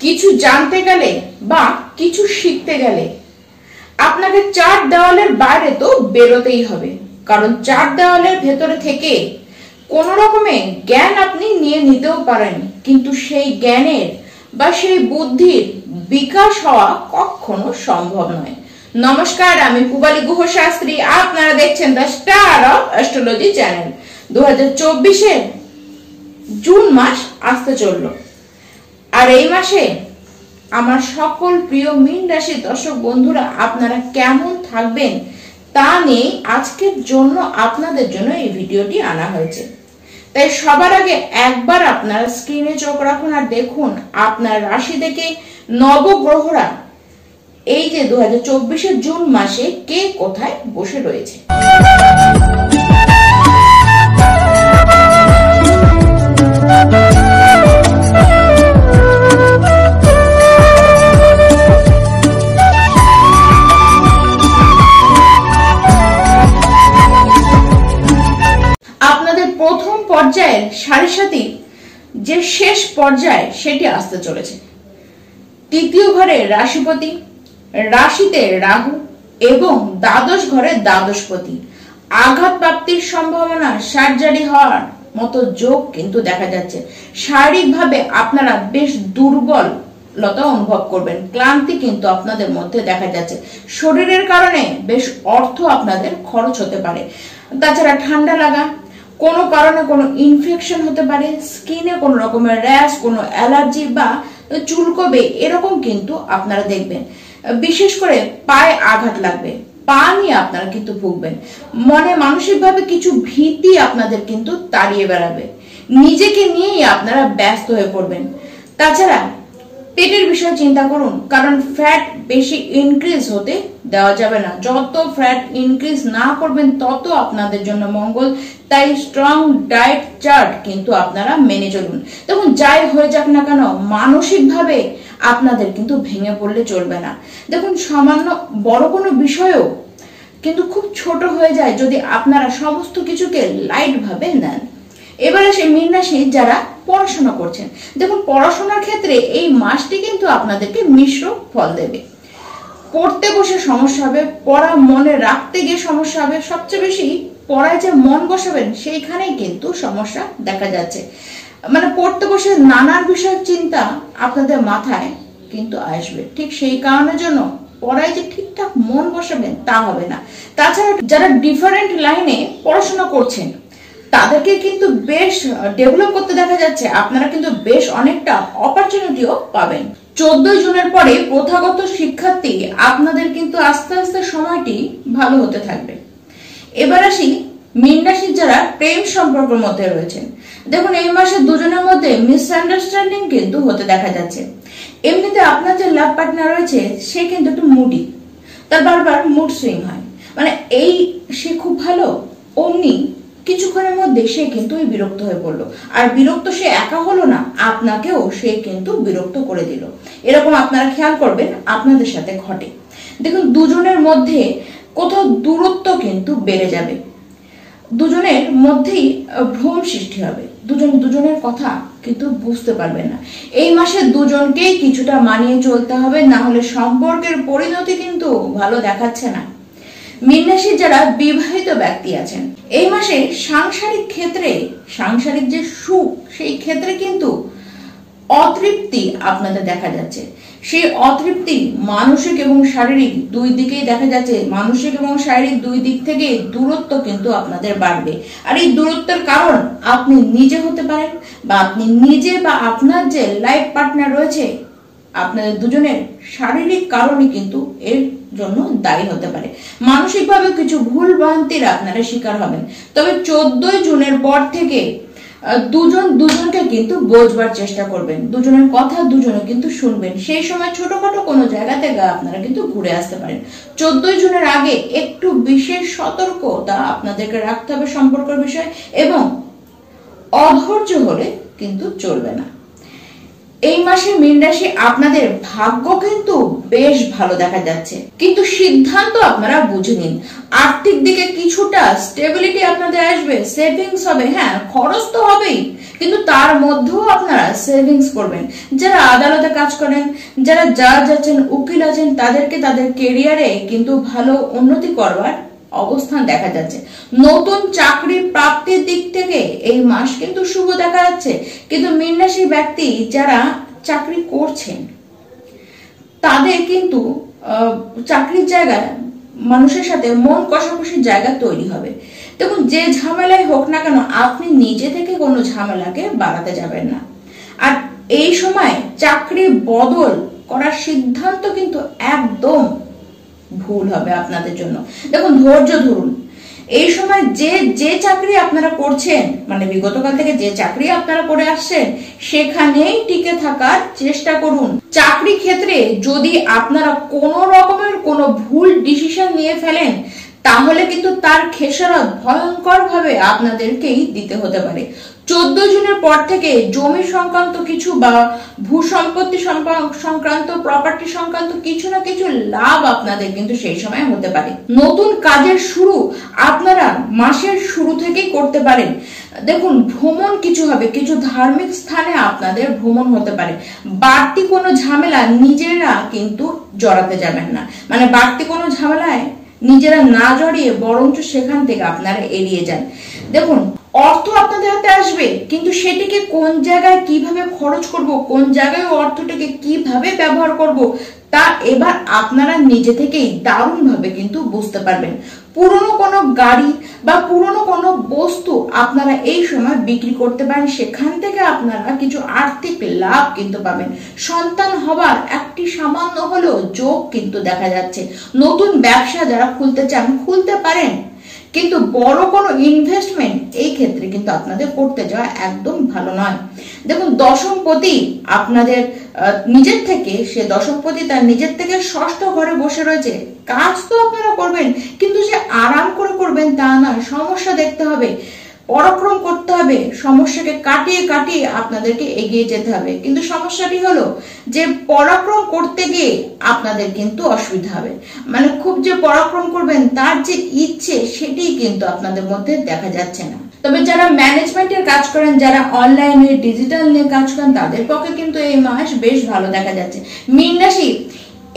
কিছু জানতে গেলে বা কিছু শিখতে গেলে আপনাকে চার দেওয়ালের বাইরে তো বেরোতেই হবে, কারণ চার দেওয়ালের ভেতরে থেকে কোন রকমের জ্ঞান আপনি নিয়ে নিতেও পারেন, কিন্তু সেই জ্ঞানের বা সেই বুদ্ধির বিকাশ হওয়া কখনো সম্ভব নয়। নমস্কার, আমি পূবালী গুহ শাস্ত্রী, আপনারা দেখছেন the star of astrology channel. 2024-এর জুন মাস আসতে চললো, আর এই মাসে আমার সকল প্রিয় মীন রাশির দর্শক বন্ধুরা আপনারা কেমন থাকবেন তা নিয়ে আজকের জন্য আপনাদের জন্য এই ভিডিওটি আনা হয়েছে। তাই সবার আগে একবার আপনারা স্ক্রিনে চোখ রাখুন আর দেখুন আপনার রাশি থেকে নবগ্রহরা এই যে 2024-এর জুন মাসে কে কোথায় বসে রয়েছে। আপনাদের প্রথম পর্যায়ের সাড়ে সাথী যে শেষ পর্যায়ে সেটি আসতে চলেছে। তৃতীয় ঘরে রাশিপতি, রাশিতে রাহু এবং দ্বাদশ ঘরে দ্বাদশপতি। আঘাত প্রাপ্তির সম্ভাবনা, সার্জারি হওয়ার মতো যোগ কিন্তু দেখা যাচ্ছে। শারীরিকভাবে আপনারা বেশ দুর্বলতা অনুভব করবেন, ক্লান্তি কিন্তু আপনাদের মধ্যে দেখা যাচ্ছে। শরীরের কারণে বেশ অর্থ আপনাদের খরচ হতে পারে। তাছাড়া ঠান্ডা লাগা, কোনো কারণে কোনো ইনফেকশন হতে পারে, স্কিনে কোনো রকমের র্যাশ, কোনো অ্যালার্জি বা চুলকবে এরকম কিন্তু আপনারা দেখবেন। বিশেষ করে পায়ে আঘাত লাগবে, পা নিয়ে আপনারা কিন্তু ভুগবেন। মনে মানসিকভাবে কিছু ভীতি আপনাদের কিন্তু তাড়িয়ে বেড়াবে, নিজেকে নিয়েই আপনারা ব্যস্ত হয়ে পড়বেন। তাছাড়া পেটের বিষয়ে চিন্তা করুন, কারণ ফ্যাট বেশি ইনক্রিজ হতে দেওয়া যাবে না। যত ফ্যাট ইনক্রিজ না করবেন তত আপনাদের জন্য মঙ্গল। তাই স্ট্রং ডায়েট চার্ট কিন্তু আপনারা মেনে চলুন। দেখুন, যাই হয়ে যাক না কেন মানসিকভাবে আপনাদের কিন্তু ভেঙে পড়লে চলবে না। দেখুন, সামান্য বড় কোনো বিষয়ও কিন্তু খুব ছোট হয়ে যায় যদি আপনারা সমস্ত কিছুকে লাইট ভাবে নেন। এবার আসে মীন রাশি যারা পড়াশোনা করছেন। দেখুন, পড়াশোনার ক্ষেত্রে এই মাসটি কিন্তু আপনাদেরকে মিশ্র ফল দেবে। পড়তে বসে সমস্যা হবে, পড়া মনে রাখতে গিয়ে সমস্যা হবে, সবচেয়ে বেশি পড়ায় যে মন বসাবেন সেইখানেই কিন্তু সমস্যা দেখা যাচ্ছে। মানে পড়তে বসে নানান বিষয়ের চিন্তা আপনাদের মাথায় কিন্তু আসবে, ঠিক সেই কারণের জন্য পড়ায় যে ঠিকঠাক মন বসাবেন তা হবে না। তাছাড়া যারা ডিফারেন্ট লাইনে পড়াশোনা করছেন তাদেরকে কিন্তু বেশ ডেভেলপ করতে দেখা যাচ্ছে। আপনারা কিন্তু বেশ অনেকটা অপরচুনিটিও পাবেন। 14 জুনের পরে প্রথাগত শিক্ষার্থী আপনাদের কিন্তু আস্তে আস্তে সময়টি ভালো হতে থাকবে। এবার আসি মীন রাশির যারা প্রেম সম্পর্কের মধ্যে রয়েছেন। দেখুন, এই মাসে দুজনের মধ্যে মিসআন্ডারস্ট্যান্ডিং কিন্তু হতে দেখা যাচ্ছে। এমনিতে আপনার যে লাভ পার্টনার রয়েছে সে কিন্তু একটু মুডি, তার বারবার মুড সুইং হয়। মানে এই সে খুব ভালো, অমনি কিছুক্ষণের মধ্যে সে কিন্তু বিরক্ত হয়ে পড়লো। আর বিরক্ত সে একা হলো না, আপনাকেও সে কিন্তু বিরক্ত করে দিল। এরকম আপনারা খেয়াল করবেন আপনাদের সাথে ঘটে। দেখুন, দুজনের মধ্যে কোথাও দূরত্ব কিন্তু বেড়ে যাবে, দুজনের মধ্যেই ভ্রম সৃষ্টি হবে, দুজনের কথা কিন্তু বুঝতে পারবে না। এই মাসে দুজনকেই কিছুটা মানিয়ে চলতে হবে, না হলে সম্পর্কের পরিণতি কিন্তু ভালো দেখাচ্ছে না। মীন রাশির যারা বিবাহিত ব্যক্তি আছেন, এই মাসে সাংসারিক যে সুখ সেই ক্ষেত্রে কিন্তু অতৃপ্তি আপনাদের দেখা যাচ্ছে। সেই অতৃপ্তি মানসিক এবং শারীরিক দুই দিকেই দেখা যাচ্ছে। মানসিক এবং শারীরিক দুই দিক থেকে দূরত্ব কিন্তু আপনাদের বাড়বে। আর এই দূরত্বের কারণ আপনি নিজে হতে পারেন, বা আপনি নিজে বা আপনার যে লাইফ পার্টনার রয়েছে আপনাদের দুজনের শারীরিক কারণে কিন্তু এর জন্য দায়ী হতে পারে। মানসিকভাবে কিছু ভুল ভ্রান্তির আপনারা শিকার হবেন। তবে 14 জুনের পর থেকে দুজনকে কিন্তু বোঝবার চেষ্টা করবেন, দুজনের কথা দুজনে কিন্তু শুনবেন। সেই সময় ছোটখাটো কোনো জায়গা থেকে আপনারা কিন্তু ঘুরে আসতে পারেন। 14 জুনের আগে একটু বিশেষ সতর্কতা আপনাদেরকে রাখতে হবে সম্পর্কের বিষয়, এবং অধৈর্য হলে কিন্তু চলবে না। এই মাসে মীন রাশি আপনাদের ভাগ্য কিন্তু বেশ ভালো দেখা যাচ্ছে, কিন্তু সিদ্ধান্ত আপনারা বুঝে নিন। আর্থিক দিকে কিছুটা স্টেবিলিটি আপনাদের আসবে, সেভিংস হবে, হ্যাঁ খরচ তো হবেই, কিন্তু তার মধ্যেও আপনারা সেভিংস করবেন। যারা আদালতে কাজ করেন, যারা জাজ আছেন, উকিল আছেন, তাদেরকে তাদের কেরিয়ারে কিন্তু ভালো উন্নতি করবার অবস্থান দেখা যাচ্ছে। নতুন চাকরি প্রাপ্তির দিক থেকে এই মাস কিন্তু শুভ দেখা যাচ্ছে। কিন্তু মীন রাশির ব্যক্তি যারা চাকরি করছেন তাদের কিন্তু চাকরির জায়গায় মানুষের সাথে মন কষাকষির জায়গা তৈরি হবে। দেখুন, যে ঝামেলাই হোক না কেন, আপনি নিজে থেকে কোনো ঝামেলাকে বাড়াতে যাবেন না। আর এই সময় চাকরি বদল করার সিদ্ধান্ত কিন্তু একদম ভুল হবে আপনাদের জন্য। দেখুন, ধৈর্য ধরুন। এই সময় যে চাকরি আপনারা করছেন, মানে বিগতকাল থেকে যে চাকরি আপনারা করে আসছেন, সেখানেই টিকে থাকার চেষ্টা করুন। চাকরি ক্ষেত্রে যদি আপনারা কোনো রকমের কোনো ভুল ডিসিশন নিয়ে ফেলেন, তাহলে কিন্তু তার খেসারত ভয়ঙ্কর ভাবে আপনাদেরকেই দিতে হতে পারে। 14 জুনের পর থেকে জমি সংক্রান্ত কিছু বা ভূ সম্পত্তি সংক্রান্ত, প্রপার্টি সংক্রান্ত কিছু না কিছু লাভ আপনাদের কিন্তু সেই সময় হতে পারে। নতুন কাজের শুরু আপনারা মাসের শুরু থেকেই করতে পারেন। দেখুন, ভ্রমণ কিছু হবে, কিছু ধার্মিক স্থানে আপনাদের ভ্রমণ হতে পারে। বাড়তি কোনো ঝামেলা নিজেরা কিন্তু জড়াতে যাবেন না, মানে বাড়তি কোনো ঝামেলায় নিজেরা না জড়িয়ে বরঞ্চ সেখান থেকে আপনারা এড়িয়ে যান। দেখুন, অর্থ আপনাদের হাতে আসবে, কিন্তু সেটিকে কোন জায়গায় কিভাবে খরচ করব, কোন জায়গায় অর্থটাকে কিভাবে ব্যবহার করব, তা এবার আপনারা নিজে থেকেই দারুণ ভাবে কিন্তু বুঝতে পারবেন। পুরনো কোনো গাড়ি বা পুরনো কোনো বস্তু আপনারা এই সময় বিক্রি করতে পারেন, সেখান থেকে আপনারা কিছু আর্থিক লাভ কিন্তু পাবেন। সন্তান হবার একটি সামান্য হলেও যোগ কিন্তু দেখা যাচ্ছে। নতুন ব্যবসা যারা খুলতে চান, খুলতে পারেন, কিন্তু বড় কোনো ইনভেস্টমেন্ট এই ক্ষেত্রে কিন্তু আপনাদের করতে যাওয়া একদম ভালো নয়। দেখুন, দশমপতি আপনাদের নিজের থেকে, সে দশমপতি তার নিজের থেকে ষষ্ঠ ঘরে বসে রয়েছে। কাজ তো আপনারা করবেন, কিন্তু যে আরাম করে করবেন তা না, সমস্যা দেখতে হবে, পরাক্রম করতে হবে, সমস্যাকে কাটিয়ে কাটিয়ে আপনাদেরকে এগিয়ে যেতে হবে। কিন্তু সমস্যাটি হলো যে পরাক্রম করতে গিয়ে আপনাদের কিন্তু অসুবিধা হবে, মানে খুব যে পরাক্রম করবেন তার যে ইচ্ছে সেটি কিন্তু আপনাদের মধ্যে দেখা যাচ্ছে না। তবে যারা ম্যানেজমেন্টের কাজ করেন, যারা অনলাইনে ডিজিটাল নিয়ে কাজ করেন, তাদের পক্ষে কিন্তু এই মাস বেশ ভালো দেখা যাচ্ছে। মীন রাশি,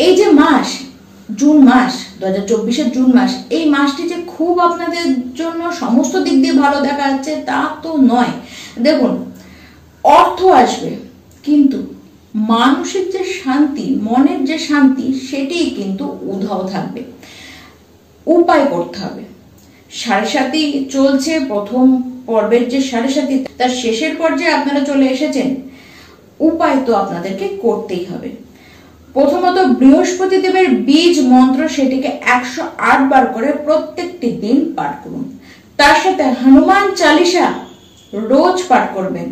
এই যে মাস, জুন মাস, 2024-এর জুন মাস, এই মাসটি যে খুব আপনাদের জন্য সমস্ত দিক দিয়ে ভালো দেখা যাচ্ছে তা তো নয়। দেখুন, অর্থ আসবে, কিন্তু মানসিক যে শান্তি, মনের যে শান্তি, সেটি কিন্তু উধাও থাকবে। উপায় করতে হবে। 7.5 চলছে, প্রথম পর্বের যে 7.5 তার শেষের পর্যায়ে আপনারা চলে এসেছেন। উপায় তো আপনাদেরকে করতেই হবে। প্রথমত, বৃহস্পতি দেবের বীজ মন্ত্র, সেটিকে 108 বার করে প্রত্যেকটি দিন পাঠ করুন। তার সাথে হনুমান চালিসা রোজ পাঠ করবেন,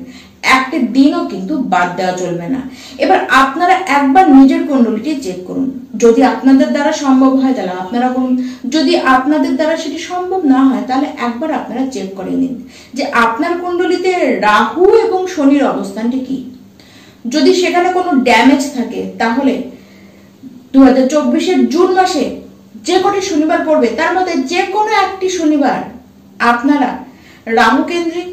একটি দিনও কিন্তু বাদ দেওয়া চলবে না। এবার আপনারা একবার নিজের কুণ্ডলিটি চেক করুন। যদি আপনাদের দ্বারা সম্ভব হয় তাহলে আপনারা করুন, যদি আপনাদের দ্বারা সেটি সম্ভব না হয় তাহলে একবার আপনারা চেক করে নিন যে আপনার কুণ্ডলিতে রাহু এবং শনির অবস্থানটি কি। যদি সেখানে কোনো ড্যামেজ থাকে তাহলে 2024-এর জুন মাসে যে কটি শনিবার পড়বে তার মধ্যে যে কোনো একটি শনিবার আপনারা রাহু কেন্দ্রিক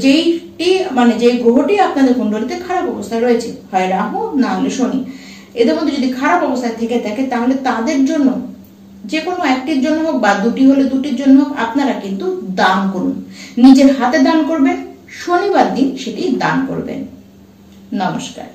যেইটি, মানে যে গ্রহটি আপনাদের কুণ্ডলিতে খারাপ অবস্থায় রয়েছে, হয় রাহু না হলে শনি, এদের মধ্যে যদি খারাপ অবস্থায় থেকে থাকে তাহলে তাদের জন্য যে কোনো একটির জন্য হোক বা দুটি হলে দুটির জন্য হোক আপনারা কিন্তু দান করুন। নিজের হাতে দান করবেন, শনিবার দিন সেটি দান করবেন। নমস্কার।